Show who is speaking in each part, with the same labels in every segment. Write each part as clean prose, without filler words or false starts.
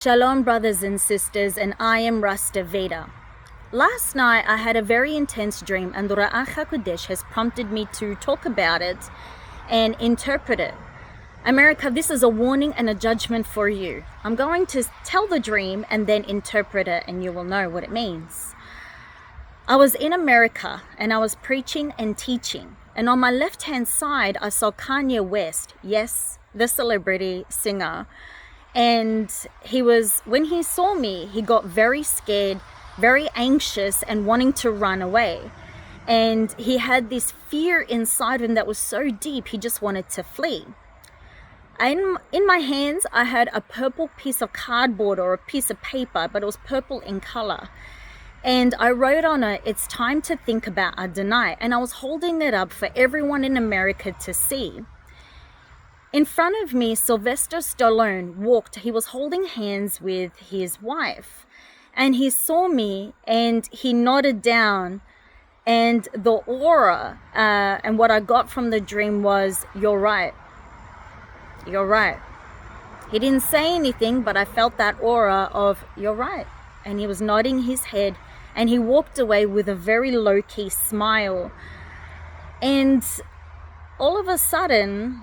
Speaker 1: Shalom, brothers and sisters, and I am Rasta Veda. Last night I had a very intense dream, and the Ruach HaKodesh has prompted me to talk about it and interpret it. America, this is a warning and a judgment for you. I'm going to tell the dream and then interpret it, and you will know what it means. I was in America and I was preaching and teaching, and on my left-hand side I saw Kanye West, yes, the celebrity singer. And when he saw me, he got very scared, very anxious, and wanting to run away. And he had this fear inside him that was so deep, he just wanted to flee. In my hands, I had a purple piece of cardboard or a piece of paper, but it was purple in color. And I wrote on it, "It's time to think about Adonai." And I was holding it up for everyone in America to see. In front of me, Sylvester Stallone walked. He was holding hands with his wife, and he saw me and he nodded down, and the aura and what I got from the dream was, "You're right. You're right." He didn't say anything, but I felt that aura of, "You're right." And he was nodding his head, and he walked away with a very low-key smile. And all of a sudden,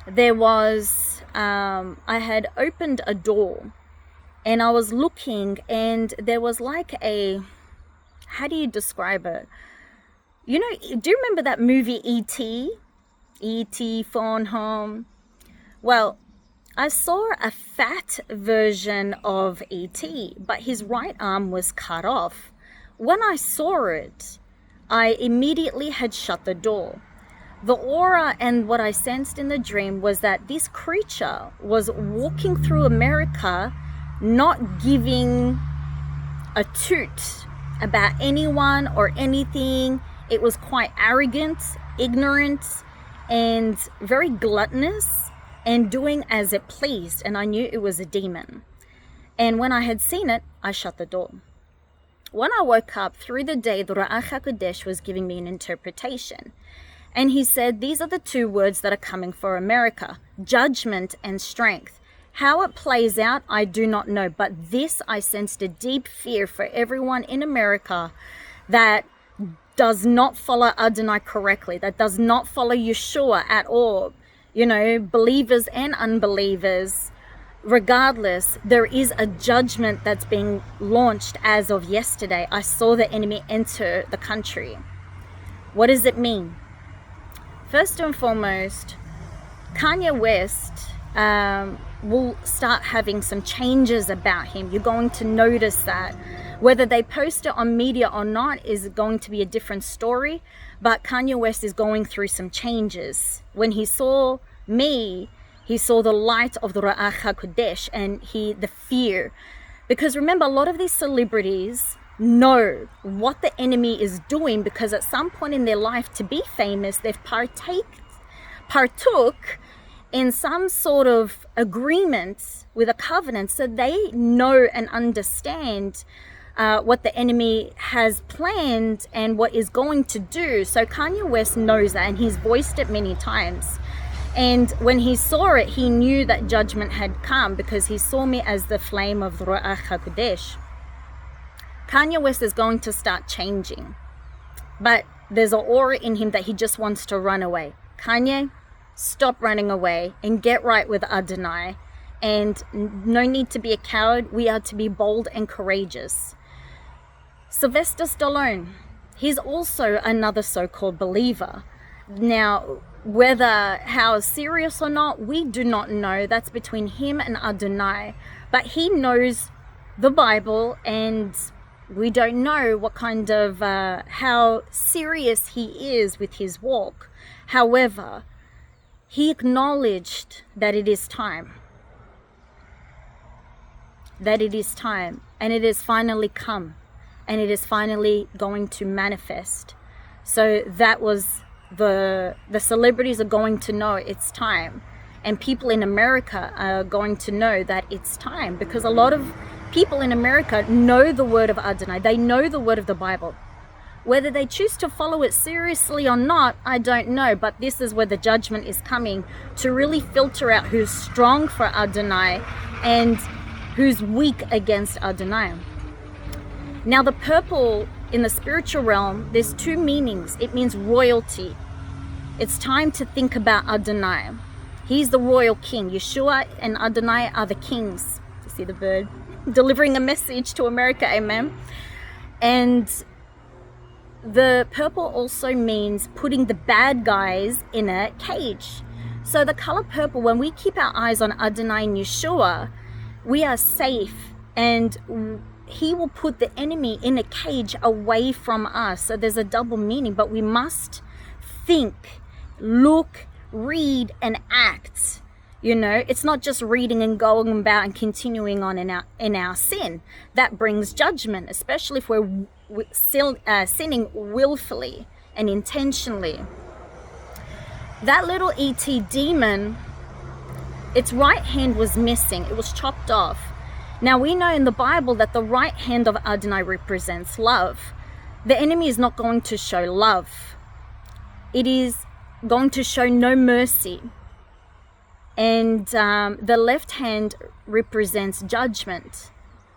Speaker 1: there was, I had opened a door and I was looking, and there was like how do you describe it? You know, do you remember that movie E.T.? E.T. Phone Home? Well, I saw a fat version of E.T., but his right arm was cut off. When I saw it, I immediately had shut the door. The aura and what I sensed in the dream was that this creature was walking through America, not giving a toot about anyone or anything. It was quite arrogant, ignorant, and very gluttonous, and doing as it pleased. And I knew it was a demon. And when I had seen it, I shut the door. When I woke up through the day, the Ruach HaKodesh was giving me an interpretation. And he said, these are the two words that are coming for America: judgment and strength. How it plays out, I do not know. But this, I sensed a deep fear for everyone in America that does not follow Adonai correctly, that does not follow Yeshua at all. You know, believers and unbelievers, regardless, there is a judgment that's being launched as of yesterday. I saw the enemy enter the country. What does it mean? First and foremost, Kanye West will start having some changes about him. You're going to notice that. Whether they post it on media or not is going to be a different story, but Kanye West is going through some changes. When he saw me, he saw the light of the Ruach HaKodesh and the fear. Because remember, a lot of these celebrities know what the enemy is doing, because at some point in their life, to be famous, they've partook in some sort of agreement with a covenant, so they know and understand what the enemy has planned and what is going to do. So Kanye West knows that, and he's voiced it many times. And when he saw it, he knew that judgment had come, because he saw me as the flame of the Ruach HaKodesh. Kanye West is going to start changing, but there's an aura in him that he just wants to run away. Kanye, stop running away and get right with Adonai. And no need to be a coward. We are to be bold and courageous. Sylvester Stallone, he's also another so-called believer. Now, how serious or not, we do not know. That's between him and Adonai. But he knows the Bible, and we don't know what kind of, how serious he is with his walk. However, he acknowledged that it is time. That it is time, and it has finally come, and it is finally going to manifest. So that was the celebrities are going to know it's time, and people in America are going to know that it's time, because a lot of people in America know the word of Adonai. They know the word of the Bible. Whether they choose to follow it seriously or not, I don't know. But this is where the judgment is coming, to really filter out who's strong for Adonai and who's weak against Adonai. Now the purple in the spiritual realm, there's two meanings. It means royalty. It's time to think about Adonai. He's the royal king. Yeshua and Adonai are the kings. You see the bird delivering a message to America, amen. And the purple also means putting the bad guys in a cage. So the color purple, when we keep our eyes on Adonai and Yeshua, we are safe, and he will put the enemy in a cage away from us. So there's a double meaning, but we must think, look, read, and act. You know, it's not just reading and going about and continuing on in our sin. That brings judgment, especially if we're sinning willfully and intentionally. That little ET demon, its right hand was missing. It was chopped off. Now we know in the Bible that the right hand of Adonai represents love. The enemy is not going to show love. It is going to show no mercy. And the left hand represents judgment.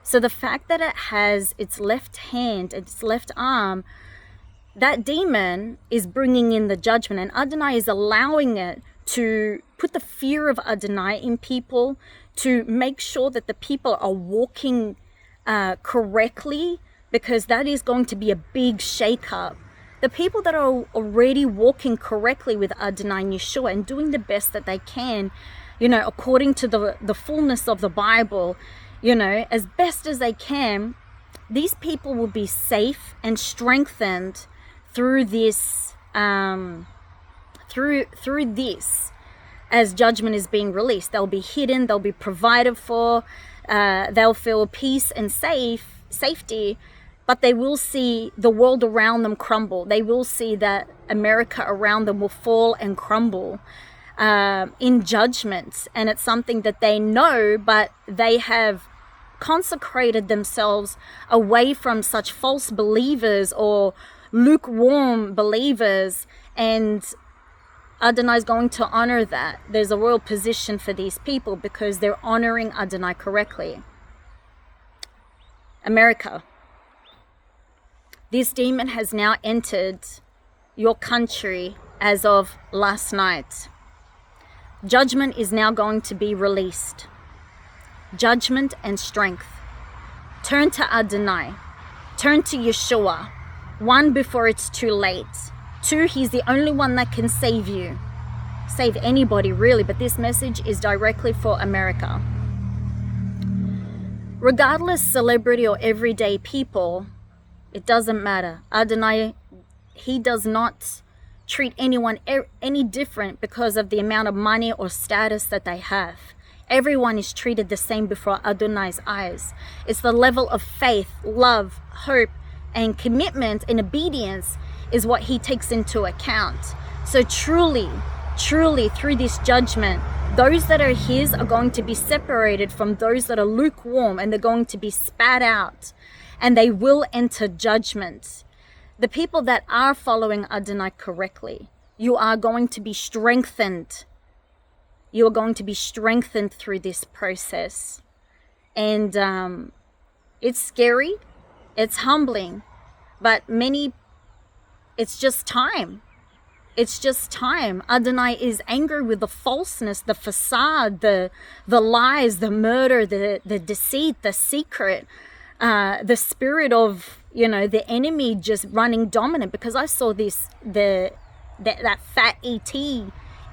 Speaker 1: So the fact that it has its left hand, its left arm, that demon is bringing in the judgment, and Adonai is allowing it to put the fear of Adonai in people, to make sure that the people are walking correctly, because that is going to be a big shake-up. The people that are already walking correctly with Adonai and Yeshua and doing the best that they can, you know, according to the fullness of the Bible, you know, as best as they can, these people will be safe and strengthened through this, through this, as judgment is being released. They'll be hidden, they'll be provided for, they'll feel peace and safety, but they will see the world around them crumble. They will see that America around them will fall and crumble in judgment. And it's something that they know, but they have consecrated themselves away from such false believers or lukewarm believers, and Adonai is going to honor that. There's a royal position for these people because they're honoring Adonai correctly. America, this demon has now entered your country as of last night. Judgment is now going to be released. Judgment and strength. Turn to Adonai. Turn to Yeshua. One, before it's too late. Two, he's the only one that can save you. Save anybody, really, but this message is directly for America. Regardless, celebrity or everyday people, it doesn't matter. Adonai, he does not treat anyone any different because of the amount of money or status that they have. Everyone is treated the same before Adonai's eyes. It's the level of faith, love, hope, and commitment and obedience is what he takes into account. So truly, through this judgment, those that are his are going to be separated from those that are lukewarm, and they're going to be spat out, and they will enter judgment. The people that are following Adonai correctly, you are going to be strengthened. You are going to be strengthened through this process. And it's scary, it's humbling, but it's just time. It's just time. Adonai is angry with the falseness, the facade, the lies, the murder, the deceit, the secret, the spirit of, you know, the enemy just running dominant. Because I saw that fat ET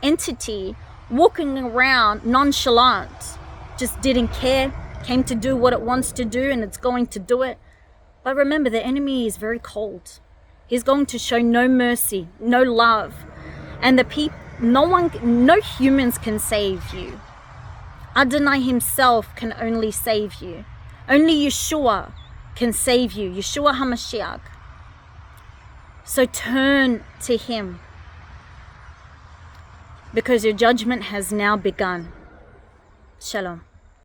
Speaker 1: entity walking around nonchalant, just didn't care, came to do what it wants to do, and it's going to do it. But remember, the enemy is very cold. He's going to show no mercy, no love. And no humans can save you. Adonai himself can only save you. Only Yeshua can save you, Yeshua HaMashiach. So turn to him, because your judgment has now begun. Shalom.